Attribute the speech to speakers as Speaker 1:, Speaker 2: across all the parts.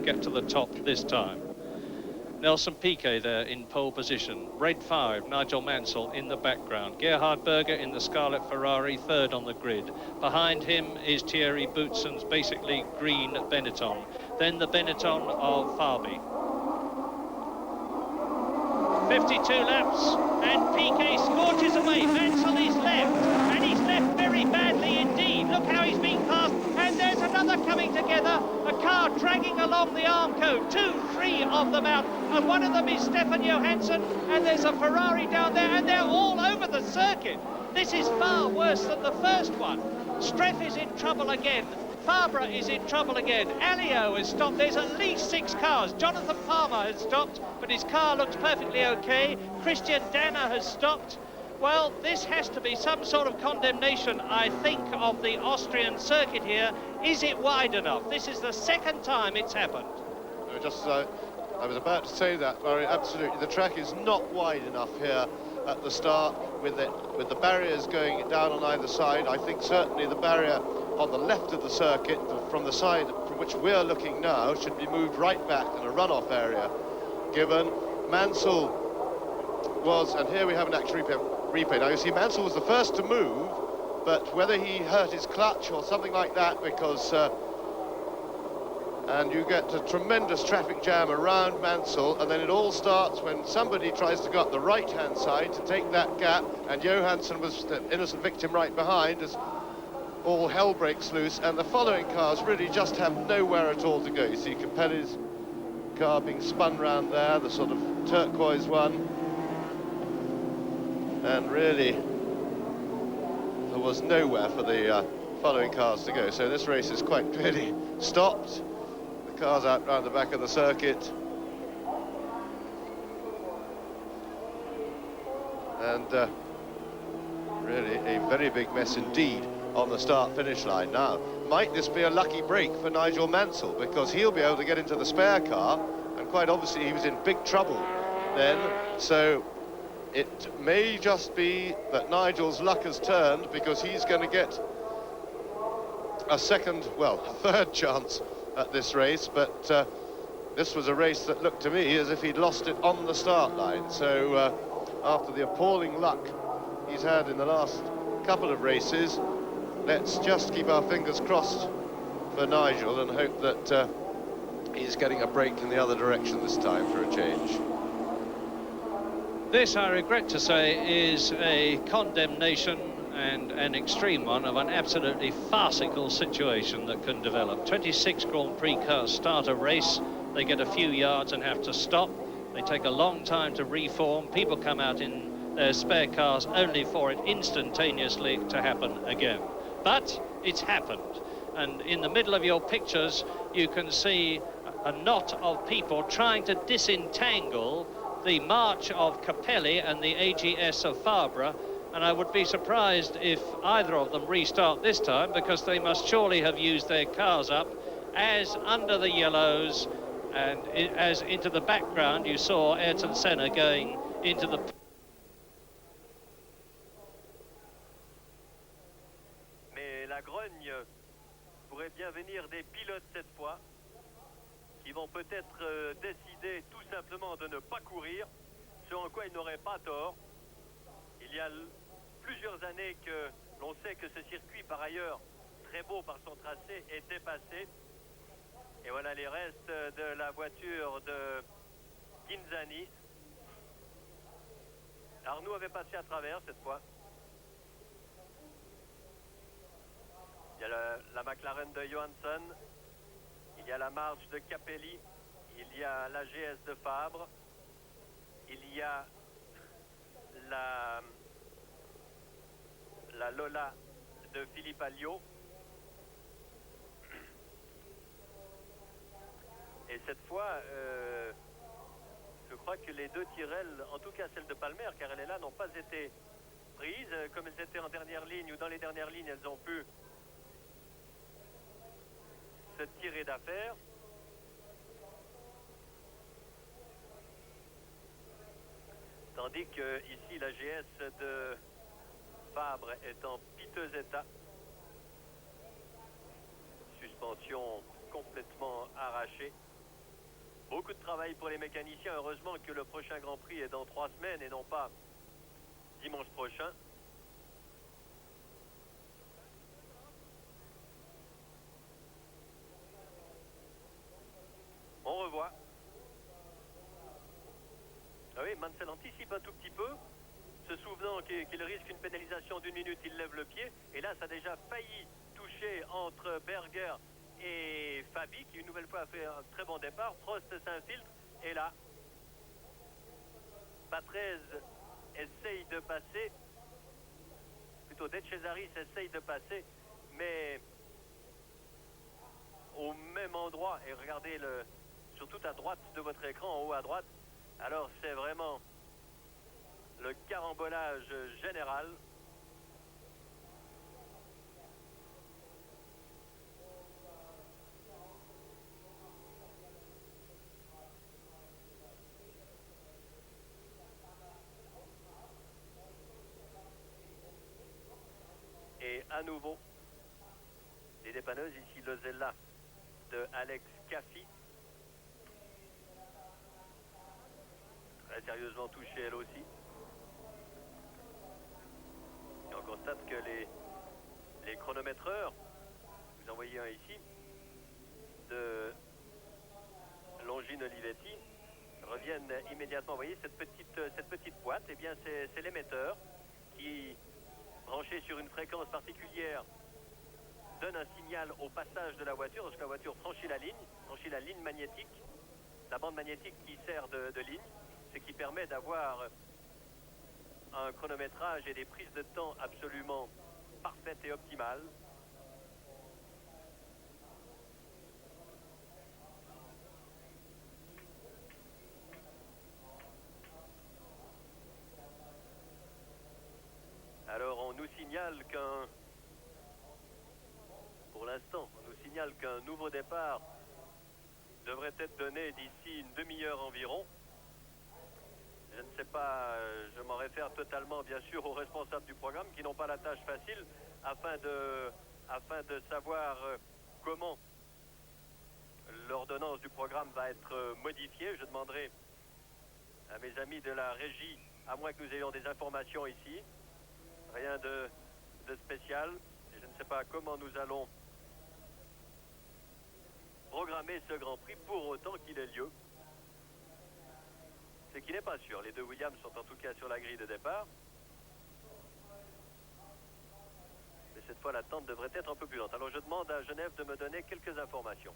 Speaker 1: get to the top this time. Nelson Piquet there in pole position. Red 5, Nigel Mansell in the background. Gerhard Berger in the Scarlet Ferrari, third on the grid. Behind him is Thierry Boutsen's basically green Benetton. Then the Benetton of Fabi. 52 laps, and Piquet scorches away. Mansell is left, and he's left very badly indeed. Look how he's being passed, and there's another coming together. A car dragging along the Armco, 3 of them out, and one of them is Stefan Johansson, and there's a Ferrari down there, and they're all over the circuit. This is far worse than the first one. Streff is in trouble again. Fabre is in trouble again. Alliot has stopped. There's at least 6 cars. Jonathan Palmer has stopped, but his car looks perfectly okay. Christian Danner has stopped. Well, this has to be some sort of condemnation, I think, of the Austrian circuit here. Is it wide enough? This is the second time it's happened.
Speaker 2: I was about to say that, Murray. Absolutely, the track is not wide enough here at the start with the barriers going down on either side. I think certainly the barrier on the left of the circuit, from the side from which we're looking now, should be moved right back in a runoff area, given Mansell was, and here we have an actual replay. Now you see Mansell was the first to move, but whether he hurt his clutch or something like that, because and you get a tremendous traffic jam around Mansell, and then it all starts when somebody tries to go up the right-hand side to take that gap, and Johansson was the innocent victim right behind as all hell breaks loose, and the following cars really just have nowhere at all to go. You see Capelli's car being spun round there, the sort of turquoise one, and really there was nowhere for the following cars to go. So this race is quite clearly stopped. The cars out round the back of the circuit, and really a very big mess indeed on the start-finish line. Now, might this be a lucky break for Nigel Mansell, because he'll be able to get into the spare car, and quite obviously he was in big trouble then, so it may just be that Nigel's luck has turned, because he's going to get a third chance at this race. But this was a race that looked to me as if he'd lost it on the start line. So after the appalling luck he's had in the last couple of races, let's just keep our fingers crossed for Nigel and hope that he's getting a break in the other direction this time for a change.
Speaker 1: This, I regret to say, is a condemnation, and an extreme one, of an absolutely farcical situation that can develop. 26 Grand Prix cars start a race, they get a few yards and have to stop. They take a long time to reform. People come out in their spare cars only for it instantaneously to happen again. But it's happened, and in the middle of your pictures you can see a knot of people trying to disentangle the march of Capelli and the AGS of Fabre, and I would be surprised if either of them restart this time, because they must surely have used their cars up as under the yellows, and as into the background you saw Ayrton Senna going into the...
Speaker 3: Mais la grogne pourrait bien venir des pilotes cette fois, qui vont peut-être décider tout simplement de ne pas courir, ce en quoi ils n'auraient pas tort. Il y a plusieurs années que l'on sait que ce circuit, par ailleurs très beau par son tracé, est dépassé. Et voilà les restes de la voiture de Ghinzani. Arnoux avait passé à travers cette fois. Il y a la McLaren de Johansson. Il y a la marche de Capelli, il y a la GS de Fabre, il y a la Lola de Philippe Alliot. Et cette fois, je crois que les deux Tyrrell, en tout cas celle de Palmer, car elle est là, n'ont pas été prises. Comme elles étaient en dernière ligne ou dans les dernières lignes, elles ont pu se tirer d'affaire. Tandis que ici la GS de Fabre est en piteux état. Suspension complètement arrachée. Beaucoup de travail pour les mécaniciens. Heureusement que le prochain Grand Prix est dans 3 semaines et non pas dimanche prochain. On revoit. Ah oui, Mansell anticipe un tout petit peu, se souvenant qu'il risque une pénalisation d'1 minute, il lève le pied. Et là, ça a déjà failli toucher entre Berger et Fabi, qui une nouvelle fois a fait un très bon départ. Prost s'infiltre, et là, Patrese essaye de passer, plutôt De Cesaris essaye de passer, mais au même endroit. Et regardez, surtout à droite de votre écran, en haut à droite, alors c'est vraiment le carambolage général. Et à nouveau, les dépanneuses, ici le Zella de Alex Caffi. Très sérieusement touchée elle aussi. Et on constate que les chronométreurs, vous en voyez un ici, de Longines Olivetti, reviennent immédiatement. Vous voyez cette petite boîte, eh bien c'est l'émetteur qui, branché sur une fréquence particulière, donne un signal au passage de la voiture. Lorsque la voiture franchit la ligne magnétique, la bande magnétique qui sert de ligne, ce qui permet d'avoir un chronométrage et des prises de temps absolument parfaites et optimales. Alors on nous signale pour l'instant, on nous signale qu'un nouveau départ devrait être donné d'ici une demi-heure environ. Je ne sais pas, je m'en réfère totalement bien sûr aux responsables du programme qui n'ont pas la tâche facile afin de savoir comment l'ordonnance du programme va être modifiée. Je demanderai à mes amis de la régie, à moins que nous ayons des informations ici, rien de spécial. Et je ne sais pas comment nous allons programmer ce Grand Prix pour autant qu'il ait lieu. Ce qui n'est pas sûr. Les deux Williams sont en tout cas sur la grille de départ. Mais cette fois, l'attente devrait être un peu plus lente. Alors je demande à Genève de me donner quelques informations.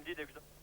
Speaker 3: décidé que